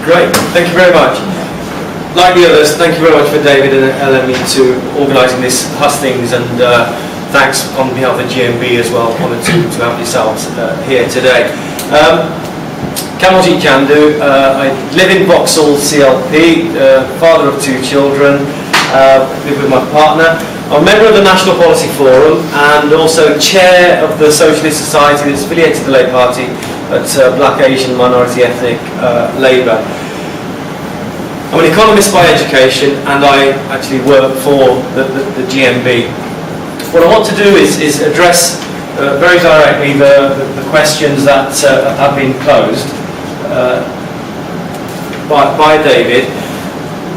Great, thank you very much. Like the others, thank you very much for David and LME to organising this Hustings, and thanks on behalf of the GMB as well. Honoured to have yourselves here today. Kamaljeet Jandu, I live in Vauxhall, CLP, father of 2 children, live with my partner. I'm a member of the National Policy Forum and also chair of the Socialist Society that's affiliated to the Labour Party at Black, Asian, Minority Ethnic Labour. I'm an economist by education and I actually work for the GMB. What I want to do is address very directly the questions that have been posed by David.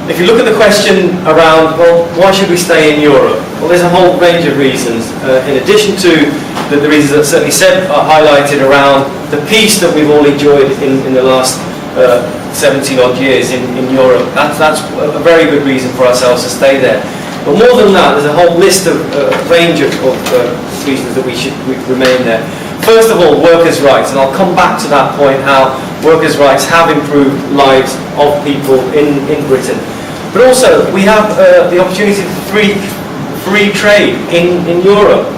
If you look at the question around, well, why should we stay in Europe? Well, there's a whole range of reasons. In addition to the reasons that certainly Seb highlighted around the peace that we've all enjoyed in the last 70 odd years in Europe, that's a very good reason for ourselves to stay there. But more than that, there's a whole list of range of reasons that we should remain there. First of all, workers' rights, and I'll come back to that point, how workers' rights have improved lives of people in Britain. But also, we have the opportunity for free trade in Europe,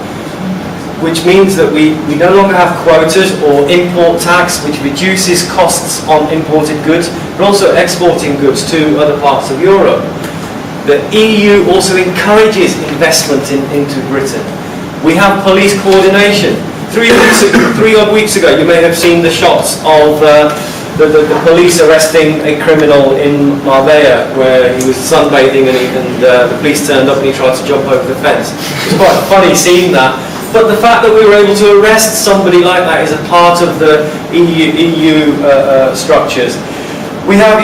which means that we no longer have quotas or import tax, which reduces costs on imported goods, but also exporting goods to other parts of Europe. The EU also encourages investment into Britain. We have police coordination. 3 odd weeks ago, you may have seen the shots of the police arresting a criminal in Marbella, where he was sunbathing and the police turned up and he tried to jump over the fence. It was quite funny seeing that. But the fact that we were able to arrest somebody like that is a part of the EU structures. We have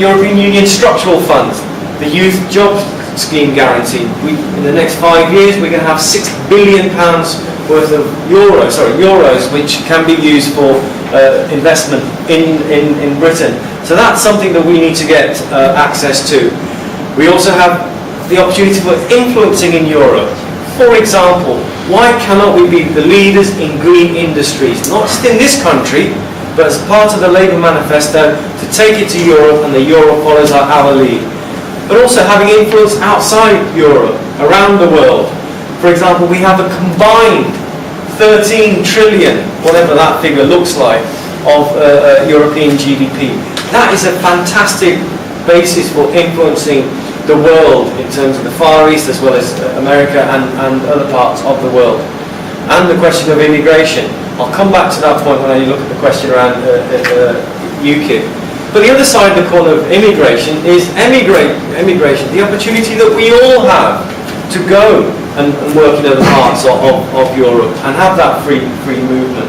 European Union structural funds, the Youth Job Scheme Guarantee. In the next 5 years, we're going to have £6 billion worth of euros, which can be used for investment in Britain. So that's something that we need to get access to. We also have the opportunity for influencing in Europe. For example, why cannot we be the leaders in green industries, not just in this country, but as part of the Labour manifesto, to take it to Europe, and the Europe follows our lead. But also having influence outside Europe, around the world. For example, we have a combined 13 trillion, whatever that figure looks like, of European GDP. That is a fantastic basis for influencing the world in terms of the Far East as well as America and other parts of the world. And the question of immigration. I'll come back to that point when I look at the question around UKIP. But the other side of the coin of immigration is emigration, the opportunity that we all have to go and work in other parts of Europe and have that free movement.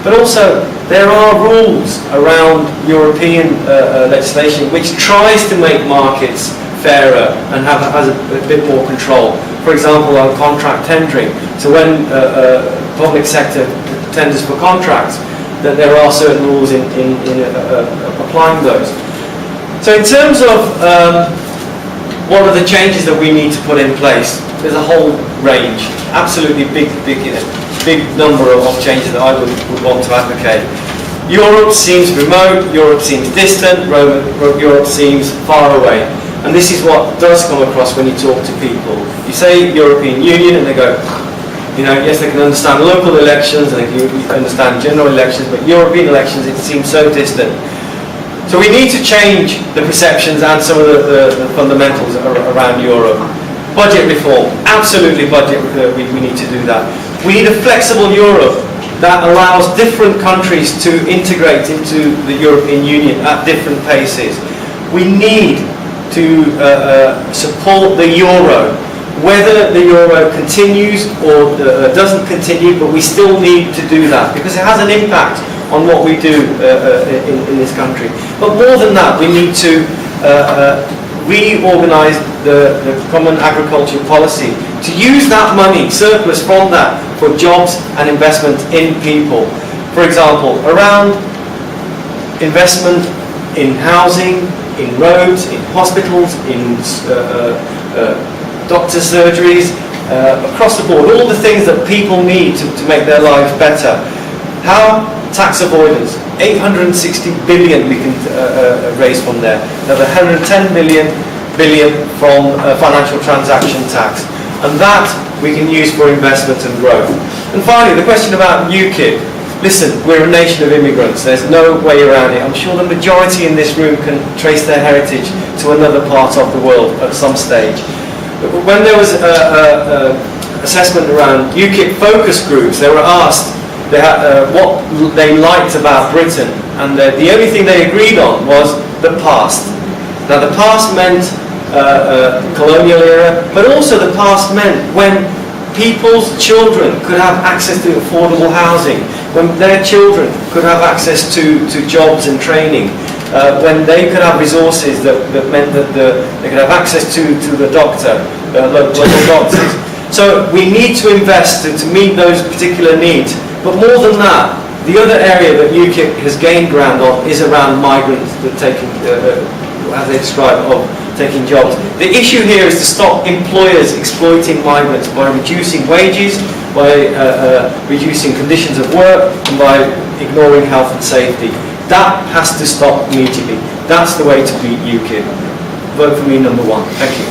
But also, there are rules around European legislation which tries to make markets fairer and has a bit more control. For example, on contract tendering. So when public sector tenders for contracts, that there are certain rules in applying those. So in terms of what are the changes that we need to put in place, there's a whole range, absolutely big number of changes that I would want to advocate. Europe seems remote, Europe seems distant, Europe seems far away. And this is what does come across when you talk to people. You say European Union and they go, yes, they can understand local elections and they can understand general elections, but European elections, it seems so distant. So we need to change the perceptions and some of the fundamentals around Europe. Budget reform, absolutely we need to do that. We need a flexible Europe that allows different countries to integrate into the European Union at different paces. We need to support the euro, whether the euro continues or doesn't continue, but we still need to do that because it has an impact on what we do in this country. But more than that, we need to reorganise the common agricultural policy to use that money, surplus from that, for jobs and investment in people. For example, around investment in housing, in roads, in hospitals, in doctor surgeries, across the board, all the things that people need to make their lives better. How Tax avoidance, 860 billion we can raise from there. Another 110 billion from financial transaction tax. And that we can use for investment and growth. And finally, the question about UKIP. Listen, we're a nation of immigrants. There's no way around it. I'm sure the majority in this room can trace their heritage to another part of the world at some stage. But when there was assessment around UKIP focus groups, they were asked what they liked about Britain, and the only thing they agreed on was the past. Now the past meant colonial era, but also the past meant when people's children could have access to affordable housing, when their children could have access to jobs and training, when they could have resources that meant that they could have access to the doctor, local doctors. So we need to invest to meet those particular needs. But more than that, the other area that UKIP has gained ground on is around migrants that taking, as they describe, of taking jobs. The issue here is to stop employers exploiting migrants by reducing wages, by reducing conditions of work, and by ignoring health and safety. That has to stop immediately. That's the way to beat UKIP. Vote for me, number 1. Thank you.